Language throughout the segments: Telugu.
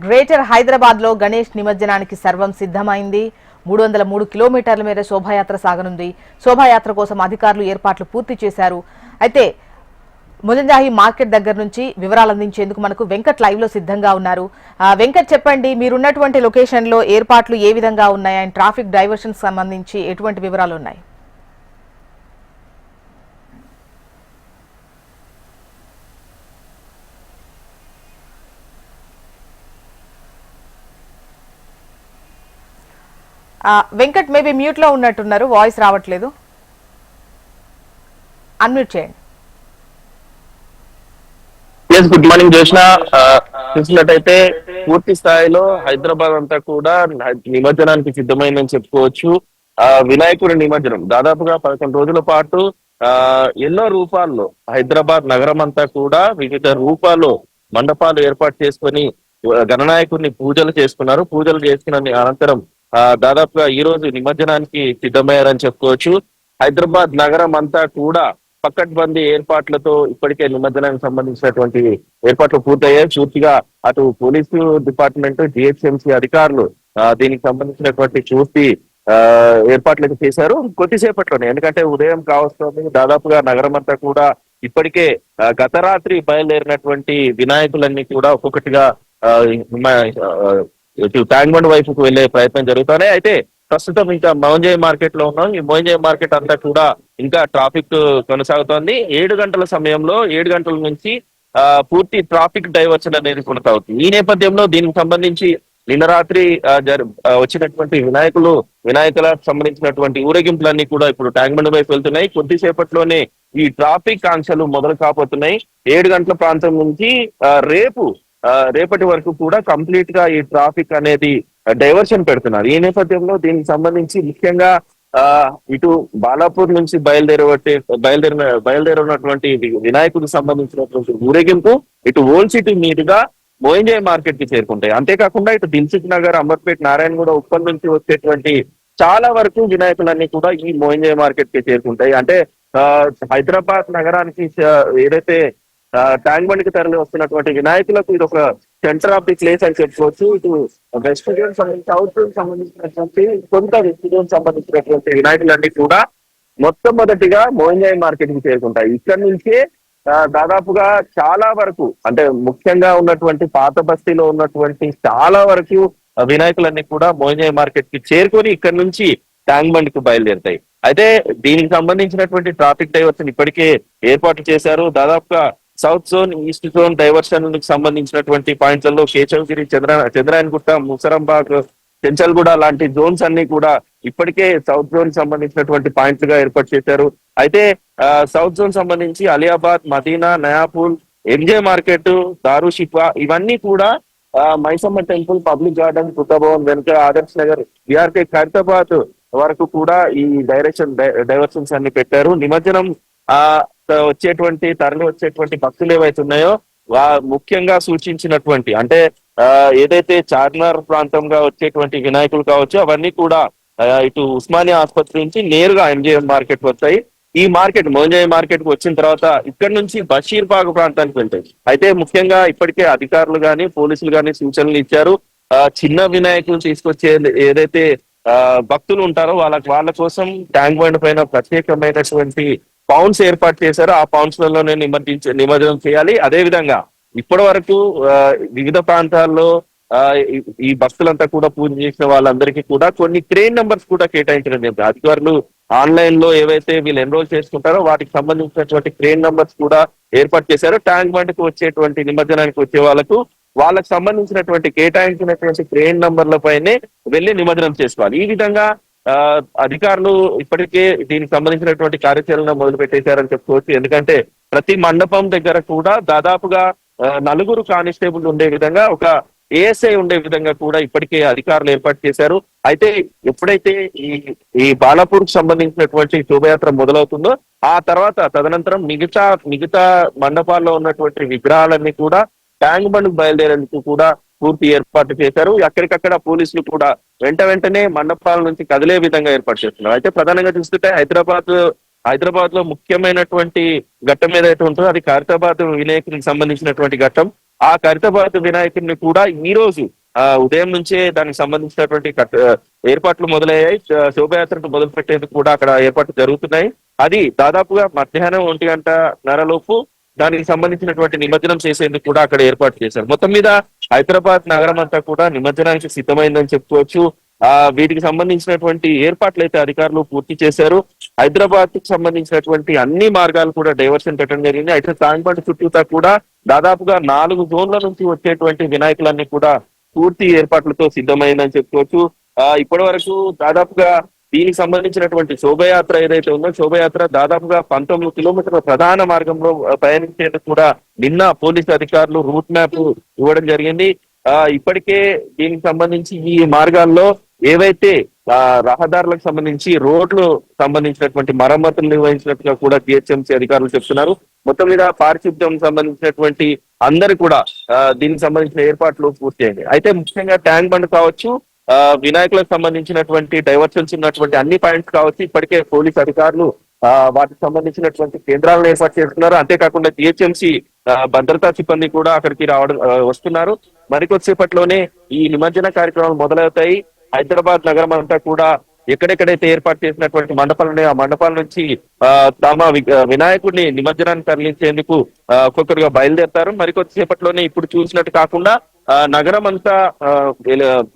గ్రేటర్ హైదరాబాద్ లో గణేష్ నిమజ్జనానికి సర్వం సిద్ధమైంది. 303 కిలోమీటర్ల మేర శోభాయాత్ర సాగనుంది. శోభాయాత్ర కోసం అధికారులు ఏర్పాట్లు పూర్తి చేశారు. అయితే ములంజాహి మార్కెట్ దగ్గర నుంచి వివరాలు అందించేందుకు మనకు వెంకట్ లైవ్ లో సిద్ధంగా ఉన్నారు. వెంకట్, చెప్పండి, మీరున్నటువంటి లొకేషన్ లో ఏర్పాట్లు ఏ విధంగా ఉన్నాయి అండ్ ట్రాఫిక్ డైవర్షన్ సంబంధించి ఎటువంటి వివరాలు ఉన్నాయి? వెంకట్ మేబీ మ్యూట్ లో ఉన్నట్టున్నారు, వాయిస్ రావట్లేదు, అన్మ్యూట్ చేయండి. Good morning Joshna. చూసినట్టయితే పూర్తి స్థాయిలో హైదరాబాద్ అంతా కూడా నిమజ్జనానికి సిద్ధమైందని చెప్పుకోవచ్చు. వినాయకుడి నిమజ్జనం దాదాపుగా 11 రోజుల పాటు ఎన్నో రూపాల్లో హైదరాబాద్ నగరం అంతా కూడా వివిధ రూపాల్లో మండపాలు ఏర్పాటు చేసుకొని గణనాయకుడిని పూజలు చేసుకున్నారు. పూజలు చేసుకున్న అనంతరం దాదాపుగా ఈ రోజు నిమజ్జనానికి సిద్ధమయ్యారని చెప్పుకోవచ్చు. హైదరాబాద్ నగరం అంతా కూడా పకడ్బందీ ఏర్పాట్లతో ఇప్పటికే నిమజ్జనానికి సంబంధించినటువంటి ఏర్పాట్లు పూర్తయ్యాయి. పూర్తిగా అటు పోలీసు డిపార్ట్మెంట్, జిహెచ్ఎంసీ అధికారులు దీనికి సంబంధించినటువంటి పూర్తి ఏర్పాట్లు చేశారు కొద్దిసేపట్లోనే. ఎందుకంటే ఉదయం కావస్తుంది, దాదాపుగా నగరం అంతా కూడా ఇప్పటికే గత రాత్రి బయలుదేరినటువంటి వినాయకులన్నీ కూడా ఒక్కొక్కటిగా ట్యాంక్ బండ్ వైపుకు వెళ్లే ప్రయత్నం జరుగుతానే. అయితే ప్రస్తుతం ఇంకా మోహన్జాయ్ మార్కెట్ లో ఉన్నాం. ఈ మోహన్జాయ్ మార్కెట్ అంతా కూడా ఇంకా ట్రాఫిక్ కొనసాగుతోంది. 7 గంటల సమయంలో 7 గంటల నుంచి పూర్తి ట్రాఫిక్ డైవర్షన్ అనేది కొనసాగుతుంది. ఈ నేపథ్యంలో దీనికి సంబంధించి నిన్న రాత్రి వచ్చినటువంటి వినాయకులకు సంబంధించినటువంటి ఊరేగింపులన్నీ కూడా ఇప్పుడు ట్యాంక్ బండ్ వైపు వెళ్తున్నాయి. కొద్దిసేపట్లోనే ఈ ట్రాఫిక్ ఆంక్షలు మొదలు కాబోతున్నాయి. 7 గంటల ప్రాంతం నుంచి రేపటి వరకు కూడా కంప్లీట్ గా ఈ ట్రాఫిక్ అనేది డైవర్షన్ పెడుతున్నారు. ఈ నేపథ్యంలో దీనికి సంబంధించి ముఖ్యంగా ఇటు బాలాపూర్ నుంచి బయలుదేరినటువంటి వినాయకుడికి సంబంధించినటువంటి ఊరేగింపు ఇటు ఓల్డ్ సిటీ మీదుగా మోహన్జాయ్ మార్కెట్ కి చేరుకుంటాయి. అంతేకాకుండా ఇటు దిల్సుఖ్ నగర్, అంబర్పేట్, నారాయణగూడ, ఉప్పల్ నుంచి వచ్చేటువంటి చాలా వరకు వినాయకులన్నీ కూడా ఈ మోహన్జాయ్ మార్కెట్ కి చేరుకుంటాయి. అంటే హైదరాబాద్ నగరానికి ఏదైతే ట్యాంక్ బండ్ కి తరలి వస్తున్నటువంటి వినాయకులకు ఇది ఒక సెంటర్ ఆఫ్ ది ప్లేస్ అని చెప్పుకోవచ్చు. ఇటు వెస్ట్ జోన్ సౌత్ జోన్ సంబంధించినటువంటి కొంత వెస్ట్ జోన్ సంబంధించినటువంటి వినాయకులన్నీ కూడా మొట్టమొదటిగా మోహన్జాయ్ మార్కెట్ కి చేరుకుంటాయి. ఇక్కడ నుంచే దాదాపుగా చాలా వరకు, అంటే ముఖ్యంగా ఉన్నటువంటి పాత బస్తీలో ఉన్నటువంటి చాలా వరకు వినాయకులన్నీ కూడా మోహన్జాయ్ మార్కెట్ కి చేరుకొని ఇక్కడ నుంచి ట్యాంక్ బండ్ కు బయలుదేరుతాయి. అయితే దీనికి సంబంధించినటువంటి ట్రాఫిక్ డైవర్షన్ ఇప్పటికే ఏర్పాటు చేశారు. దాదాపుగా south zone, east zone diversion సంబంధించినటువంటి పాయింట్లలో కేశవగిరి, చంద్రాయనగుట్ట, ముసరంబాగ్, చెంచల్గూడ లాంటి జోన్స్ అన్ని కూడా ఇప్పటికే సౌత్ జోన్ సంబంధించినటువంటి పాయింట్లుగా ఏర్పాటు చేశారు. అయితే సౌత్ జోన్ సంబంధించి అలియాబాద్, మదీనా, నయాపూల్, ఎంజే మార్కెట్, దారుషిఫా ఇవన్నీ కూడా మైసమ్మ టెంపుల్, పబ్లిక్ గార్డెన్, కుతభవన్ వెనుక ఆదర్శ్ నగర్, బీఆర్కే ఖైరతాబాద్ వరకు కూడా ఈ డైవర్షన్స్ అన్ని పెట్టారు. నిమజ్జనం తరలి వచ్చేటువంటి భక్తులు ఏవైతే ఉన్నాయో ముఖ్యంగా సూచించినటువంటి, అంటే ఏదైతే చార్మినార్ ప్రాంతంగా వచ్చేటువంటి వినాయకులు కావచ్చు అవన్నీ కూడా ఇటు ఉస్మానియా ఆసుపత్రి నుంచి నేరుగా ఎంజేఎం మార్కెట్ వస్తాయి. ఈ మార్కెట్ మోహన్జాయ్ మార్కెట్ కు వచ్చిన తర్వాత ఇక్కడ నుంచి బషీర్బాగ్ ప్రాంతానికి వెళ్తాయి. అయితే ముఖ్యంగా ఇప్పటికే అధికారులు గాని పోలీసులు గాని సూచనలు ఇచ్చారు. చిన్న వినాయకులు తీసుకొచ్చే ఏదైతే భక్తులు ఉంటారో వాళ్ళ కోసం ట్యాంక్ బండ్ పైన ప్రత్యేకమైనటువంటి పౌండ్స్ ఏర్పాటు చేశారు. ఆ పౌండ్స్ లలోనే నిమజ్జనం చేయాలి. అదే విధంగా ఇప్పటి వరకు వివిధ ప్రాంతాల్లో ఈ భక్తులంతా కూడా పూజ చేసిన వాళ్ళందరికీ కూడా కొన్ని క్రేన్ నంబర్స్ కూడా కేటాయించడం జరిగింది. అధికారులు ఆన్లైన్ లో ఏవైతే వీళ్ళు ఎన్రోల్ చేసుకుంటారో వాటికి సంబంధించినటువంటి క్రేన్ నంబర్స్ కూడా ఏర్పాటు చేశారు. ట్యాంక్ బండ్ కు వచ్చేటువంటి నిమజ్జనానికి వచ్చే వాళ్ళకు సంబంధించినటువంటి కేటాయించినటువంటి క్రేన్ నంబర్ల పైనే వెళ్లి నిమజ్జనం చేసుకోవాలి. ఈ విధంగా అధికారులు ఇప్పటికే దీనికి సంబంధించినటువంటి కార్యాచరణ మొదలు పెట్టేశారని చెప్పుకోవచ్చు. ఎందుకంటే ప్రతి మండపం దగ్గర కూడా దాదాపుగా 4 కానిస్టేబుల్ ఉండే విధంగా, ఒక ఏఎస్ఐ ఉండే విధంగా కూడా ఇప్పటికే అధికారులు ఏర్పాటు చేశారు. అయితే ఎప్పుడైతే ఈ బాలాపూర్ కు సంబంధించినటువంటి శోభయాత్ర మొదలవుతుందో ఆ తర్వాత తదనంతరం మిగతా మండపాల్లో ఉన్నటువంటి విగ్రహాలన్నీ కూడా ట్యాంక్ బండ్ బయలుదేరేందుకు కూడా పూర్తి ఏర్పాటు చేశారు. ఎక్కడికక్కడ పోలీసులు కూడా వెంటనే మండపాల నుంచి కదిలే విధంగా ఏర్పాటు చేస్తున్నారు. అయితే ప్రధానంగా చూస్తుంటే హైదరాబాద్ లో ముఖ్యమైనటువంటి ఘట్టం ఏదైతే ఉంటుందో అది ఖైరతాబాద్ వినాయకునికి సంబంధించినటువంటి ఘట్టం. ఆ ఖైరతాబాద్ వినాయకుడిని కూడా ఈ రోజు ఉదయం నుంచే దానికి సంబంధించినటువంటి ఏర్పాట్లు మొదలయ్యాయి. శోభయాత్రకు మొదలు పెట్టేందుకు కూడా అక్కడ ఏర్పాట్లు జరుగుతున్నాయి. అది దాదాపుగా మధ్యాహ్నం 1:30 లోపు దానికి సంబంధించినటువంటి నిమజ్జనం చేసేందుకు కూడా అక్కడ ఏర్పాటు చేశారు. మొత్తం మీద హైదరాబాద్ నగరం అంతా కూడా నిమజ్జనానికి సిద్ధమైందని చెప్పుకోవచ్చు. వీటికి సంబంధించినటువంటి ఏర్పాట్లు అయితే అధికారులు పూర్తి చేశారు. హైదరాబాద్ కి సంబంధించినటువంటి అన్ని మార్గాలు కూడా డైవర్షన్ పెట్టడం జరిగింది. అయితే తాంగ్బండ్ చుట్టూతా కూడా దాదాపుగా 4 జోన్ల నుంచి వచ్చేటువంటి వినాయకులన్నీ కూడా పూర్తి ఏర్పాట్లతో సిద్ధమైందని చెప్పుకోవచ్చు. ఇప్పటి వరకు దాదాపుగా దీనికి సంబంధించినటువంటి శోభయాత్ర ఏదైతే ఉందో శోభయాత్ర దాదాపుగా 19 కిలోమీటర్ల ప్రధాన మార్గంలో పయనించేందుకు కూడా నిన్న పోలీసు అధికారులు రూట్ మ్యాప్ ఇవ్వడం జరిగింది. ఇప్పటికే దీనికి సంబంధించి ఈ మార్గాల్లో ఏవైతే రహదారులకు సంబంధించి రోడ్లు సంబంధించినటువంటి మరమ్మతులు నిర్వహించినట్టుగా కూడా జిహెచ్ఎంసీ అధికారులు చెప్తున్నారు. మొత్తం మీద పారిశుద్ధ్యం సంబంధించినటువంటి అందరు కూడా దీనికి సంబంధించిన ఏర్పాట్లు పూర్తయింది. అయితే ముఖ్యంగా ట్యాంక్ బండ్ కావచ్చు, వినాయకులకు సంబంధించినటువంటి డైవర్షన్స్ ఉన్నటువంటి అన్ని పాయింట్స్ కావచ్చు ఇప్పటికే పోలీస్ అధికారులు వాటికి సంబంధించినటువంటి కేంద్రాలను ఏర్పాటు చేస్తున్నారు. అంతేకాకుండా జిహెచ్ఎంసీ భద్రతా సిబ్బంది కూడా అక్కడికి వస్తున్నారు. మరికొద్దిసేపట్లోనే ఈ నిమజ్జన కార్యక్రమాలు మొదలవుతాయి. హైదరాబాద్ నగరం అంతా కూడా ఎక్కడెక్కడైతే ఏర్పాటు చేసినటువంటి మండపాలు ఉన్నాయో ఆ మండపాల నుంచి తమ వినాయకుడిని నిమజ్జనాన్ని తరలించేందుకు ఒక్కొక్కరుగా బయలుదేరతారు. మరికొద్దిసేపట్లోనే ఇప్పుడు చూసినట్టు కాకుండా నగరం అంతా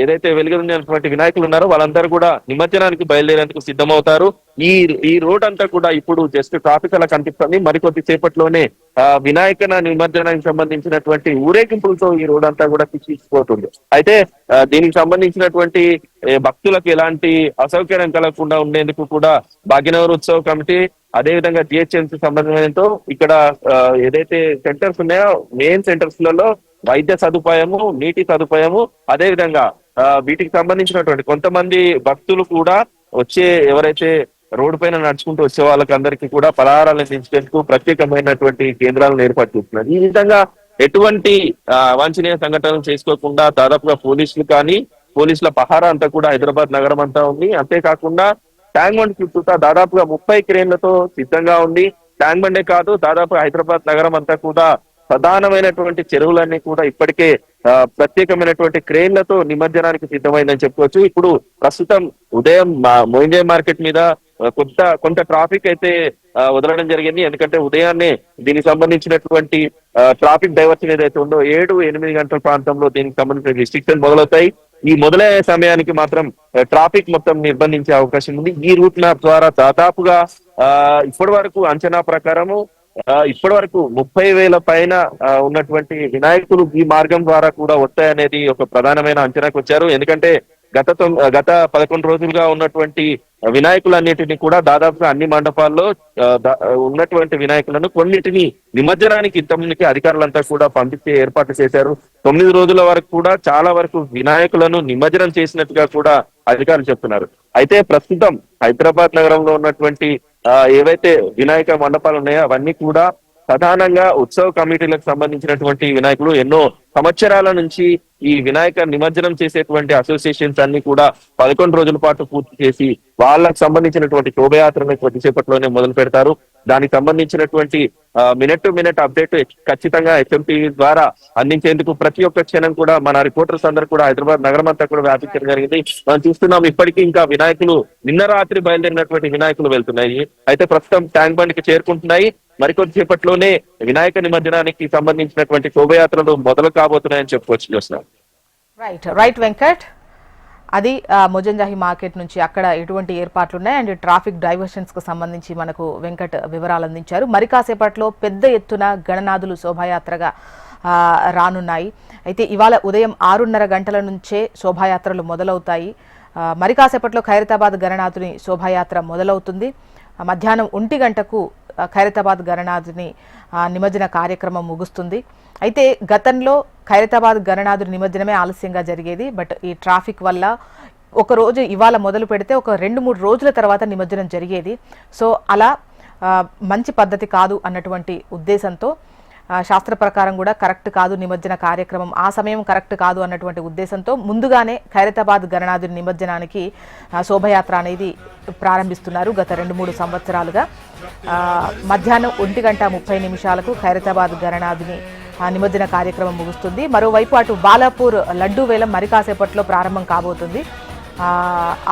ఏదైతే వెలుగుతున్నటువంటి వినాయకులు ఉన్నారో వాళ్ళందరూ కూడా నిమజ్జనానికి బయలుదేరేందుకు సిద్ధమవుతారు. ఈ రోడ్ అంతా కూడా ఇప్పుడు జస్ట్ ట్రాఫిక్ అలా కనిపిస్తుంది. మరికొద్ది సేపట్లోనే వినాయక నిమజ్జనానికి సంబంధించినటువంటి ఊరేగింపులతో ఈ రోడ్ అంతా కూడా తీసుకుపోతుంది. అయితే దీనికి సంబంధించినటువంటి భక్తులకు ఎలాంటి అసౌకర్యం కలగకుండా ఉండేందుకు కూడా భాగ్యనగర్ ఉత్సవ కమిటీ అదేవిధంగా జిహెచ్ఎంసీ సంబంధంతో ఇక్కడ ఏదైతే సెంటర్స్ ఉన్నాయో మెయిన్ సెంటర్స్ లలో వైద్య సదుపాయము, నీటి సదుపాయము, అదే విధంగా వీటికి సంబంధించినటువంటి కొంతమంది భక్తులు కూడా ఎవరైతే రోడ్డు పైన నడుచుకుంటూ వచ్చే వాళ్ళకి అందరికీ కూడా పలహారాలను అందించేందుకు ప్రత్యేకమైనటువంటి కేంద్రాలను ఏర్పాటు చేస్తున్నారు. ఈ విధంగా ఎటువంటి అవాంఛనీయ సంఘటనలు చేసుకోకుండా దాదాపుగా పోలీసుల పహారా అంతా కూడా హైదరాబాద్ నగరం అంతా ఉంది. అంతేకాకుండా ట్యాంక్ బండ్ చుట్టూతా దాదాపుగా 30 క్రేన్లతో సిద్ధంగా ఉంది. ట్యాంక్ బండే కాదు, దాదాపు హైదరాబాద్ నగరం అంతా కూడా ప్రధానమైనటువంటి చెరువులన్నీ కూడా ఇప్పటికే ప్రత్యేకమైనటువంటి క్రేన్లతో నిమజ్జనానికి సిద్ధమైందని చెప్పుకోవచ్చు. ఇప్పుడు ప్రస్తుతం ఉదయం మోయింజే మార్కెట్ మీద కొంత ట్రాఫిక్ అయితే వదలడం జరిగింది. ఎందుకంటే ఉదయాన్నే దీనికి సంబంధించినటువంటి ట్రాఫిక్ డైవర్షన్ ఏదైతే ఉందో 7-8 గంటల ప్రాంతంలో దీనికి సంబంధించిన రిస్ట్రిక్షన్ మొదలవుతాయి. ఈ మొదలయ్యే సమయానికి మాత్రం ట్రాఫిక్ మొత్తం నిర్బంధించే అవకాశం ఉంది. ఈ రూట్ మ్యాప్ ద్వారా దాదాపుగా ఇప్పటి వరకు అంచనా ప్రకారము ఇప్పటి వరకు 30,000 పైన ఉన్నటువంటి వినాయకులు ఈ మార్గం ద్వారా కూడా వస్తాయనేది ఒక ప్రధానమైన అంచనాకు వచ్చారు. ఎందుకంటే గత 11 రోజులుగా ఉన్నటువంటి వినాయకులన్నిటిని కూడా దాదాపుగా అన్ని మండపాల్లో ఉన్నటువంటి వినాయకులను కొన్నిటిని నిమజ్జనానికి ఇంతమందికి అధికారులంతా కూడా పంపించే ఏర్పాటు చేశారు. 9 రోజుల వరకు కూడా చాలా వరకు వినాయకులను నిమజ్జనం చేసినట్టుగా కూడా అధికారులు చెప్తున్నారు. అయితే ప్రస్తుతం హైదరాబాద్ నగరంలో ఉన్నటువంటి ఏవైతే వినాయక మండపాలు ఉన్నాయో అవన్నీ కూడా ప్రధానంగా ఉత్సవ కమిటీలకు సంబంధించినటువంటి వినాయకులు ఎన్నో సంవత్సరాల నుంచి ఈ వినాయక నిమజ్జనం చేసేటువంటి అసోసియేషన్స్ అన్ని కూడా 11 రోజుల పాటు పూర్తి చేసి వాళ్ళకు సంబంధించినటువంటి శోభయాత్రను కొద్దిసేపట్లోనే మొదలు పెడతారు. దానికి సంబంధించినటువంటి మినిట్ టు మినిట్ అప్డేట్ ఖచ్చితంగా HMTV ద్వారా అందించేందుకు ప్రతి ఒక్క క్షణం కూడా మన రిపోర్టర్స్ అందరూ కూడా హైదరాబాద్ నగరం అంతా కూడా వ్యాపించడం జరిగింది. మనం చూస్తున్నాం ఇప్పటికీ ఇంకా వినాయకులు నిన్న రాత్రి బయలుదేరినటువంటి వినాయకులు వెళ్తున్నాయి. అయితే ప్రస్తుతం ట్యాంక్ బండ్ కి చేరుకుంటున్నాయి. మరికొద్దిసేపట్లోనే వినాయక నిమజ్జనానికి సంబంధించినటువంటి శోభయాత్రలు మొదలు కాబోతున్నాయని చెప్పుకోవచ్చు. చూస్తున్నాం. రైట్ వెంకట్, అది మొజంజాహి మార్కెట్ నుంచి అక్కడ ఎటువంటి ఏర్పాట్లు ఉన్నాయి అండ్ ట్రాఫిక్ డైవర్షన్స్ కు సంబంధించి మనకు వెంకట్ వివరాలు అందించారు. మరి కాసేపట్లో పెద్ద ఎత్తున గణనాథులు శోభాయాత్రగా రానున్నాయి. అయితే ఇవాళ ఉదయం 6:30 గంటల నుంచే శోభాయాత్రలు మొదలవుతాయి. మరి కాసేపట్లో ఖైరతాబాద్ గణనాథుని శోభాయాత్ర మొదలవుతుంది. మధ్యాహ్నం 1 గంటకు ఖైరతాబాద్ గణనాథుని నిమజ్జన కార్యక్రమం ముగుస్తుంది. అయితే గతంలో ఖైరతాబాద్ గణనాథుని నిమజ్జనమే ఆలస్యంగా జరిగేది. బట్ ఈ ట్రాఫిక్ వల్ల ఒక రోజు ఇవాళ మొదలు పెడితే ఒక 2-3 రోజుల తర్వాత నిమజ్జనం జరిగేది. సో అలా మంచి పద్ధతి కాదు అన్నటువంటి ఉద్దేశంతో శాస్త్ర ప్రకారం కూడా కరెక్ట్ కాదు నిమజ్జన కార్యక్రమం, ఆ సమయం కరెక్ట్ కాదు అన్నటువంటి ఉద్దేశంతో ముందుగానే ఖైరతాబాద్ గణనాథుని నిమజ్జనానికి శోభయాత్ర అనేది ప్రారంభిస్తున్నారు. గత 2-3 సంవత్సరాలుగా మధ్యాహ్నం 1:30 ఖైరతాబాద్ గణనాథుని నిమజ్జన కార్యక్రమం ముగుస్తుంది. మరోవైపు అటు బాలాపూర్ లడ్డూ వేలం మరి కాసేపట్లో ప్రారంభం కాబోతుంది.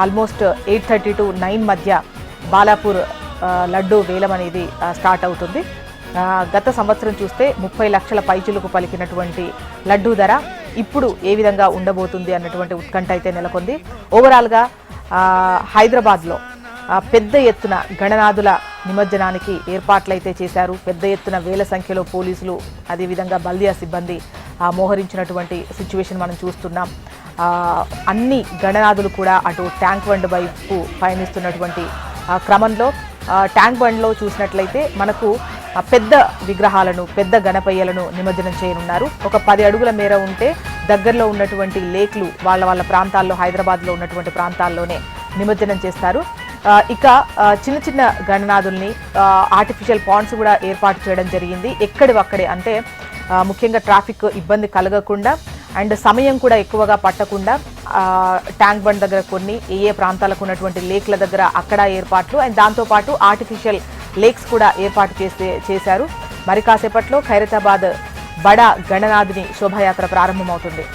ఆల్మోస్ట్ 8:30 to 9 మధ్య బాలాపూర్ లడ్డూ వేలం అనేది స్టార్ట్ అవుతుంది. గత సంవత్సరం చూస్తే 30 లక్షల పైచులకు పలికినటువంటి లడ్డూ ధర ఇప్పుడు ఏ విధంగా ఉండబోతుంది అన్నటువంటి ఉత్కంఠ అయితే నెలకొంది. ఓవరాల్గా హైదరాబాద్లో పెద్ద ఎత్తున గణనాథుల నిమజ్జనానికి ఏర్పాట్లయితే చేశారు. పెద్ద ఎత్తున వేల సంఖ్యలో పోలీసులు అదేవిధంగా బల్దియా సిబ్బంది మోహరించినటువంటి సిచ్యువేషన్ మనం చూస్తున్నాం. అన్ని గణనాథులు కూడా అటు ట్యాంక్ బండ్ వైపు పయనిస్తున్నటువంటి క్రమంలో ట్యాంక్ బండ్లో చూసినట్లయితే మనకు పెద్ద విగ్రహాలను పెద్ద గణపయ్యలను నిమజ్జనం చేయనున్నారు. ఒక 10 అడుగుల మేర ఉంటే దగ్గరలో ఉన్నటువంటి లేక్లు వాళ్ళ ప్రాంతాల్లో హైదరాబాద్లో ఉన్నటువంటి ప్రాంతాల్లోనే నిమజ్జనం చేస్తారు. ఇక చిన్న చిన్న గణనాథుల్ని ఆర్టిఫిషియల్ పాండ్స్ కూడా ఏర్పాటు చేయడం జరిగింది. ఎక్కడివక్కడే అంటే ముఖ్యంగా ట్రాఫిక్ ఇబ్బంది కలగకుండా అండ్ సమయం కూడా ఎక్కువగా పట్టకుండా ట్యాంక్ బండ్ దగ్గర కొన్ని ఏ ప్రాంతాలకు ఉన్నటువంటి లేక్ల దగ్గర అక్కడ ఏర్పాట్లు అండ్ దాంతోపాటు ఆర్టిఫిషియల్ లేక్స్ కూడా ఏర్పాటు చేశారు. మరి కాసేపట్లో ఖైరతాబాద్ బడా గణనాథుని శోభాయాత్ర ప్రారంభమవుతుంది.